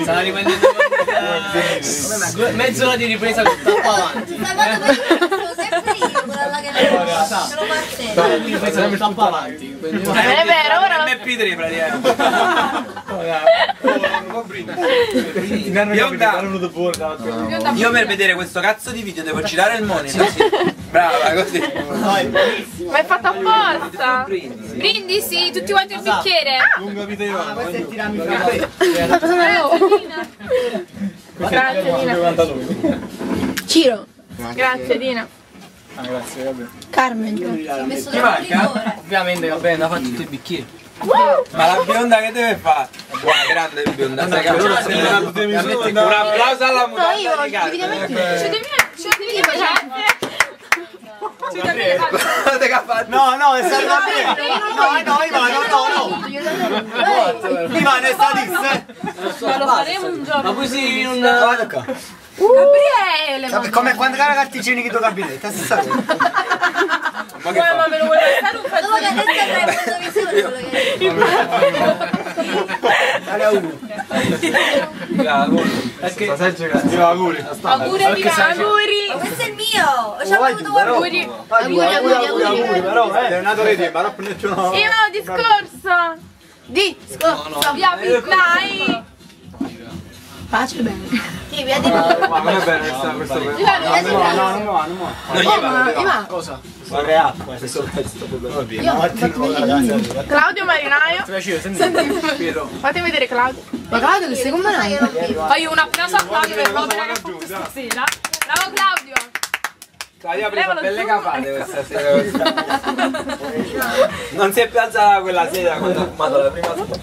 Stava riprendendo mezz'ora di ripresa con tappo avanti. Sempre io, quella là che lo parte. Di ripresa con tappo avanti. È vero, ora lo MP3 praticamente. Io per vedere questo cazzo di video devo girare il monitor. Brava, così. ma è fatto apposta. Brindisi, tutti quanti il bicchiere. Lunga vita io. Questo è tirami Grazie Dina. Ciro. Grazie Dina. Grazie, vabbè. Carmen. Ti manca? Ovviamente va bene, ha fatto tutti i bicchieri. Ma la bionda che deve fare? Buona, grande bionda, sai che un applauso alla mutanda di casa. Ci devi fare. No, è stato no, Ivano è statista. Ma lo faremo un giorno. Ma così in un... Guarda qua. Gabriele! Come quando cara carticini che tu gabinetto, stessa cosa. Ma che fa? Ma me lo vuoi lasciare un pezzo Dopo che adesso avrei quando mi Dale a uno. Perché... Auguri. Auguri! Ma questo è il mio! Ci ho avuto Auguri! Auguri, però, è nato rete, ma non prendete una... Io no, discorso! Dai! Pace bene. Sì, via di nuovo. Ma non è bene questo. Non mi va. Cosa? Guarda è acqua, è solo questo. Claudio Marinaio! Fate vedere Claudio. Ma Claudio che sei con me? Voglio un applauso a Claudio per l'opera che ha fatto stasera. Bravo Claudio! Claudia ha preso belle capate questa sera. Non si è piazzata quella sera quando ha fumato la prima volta.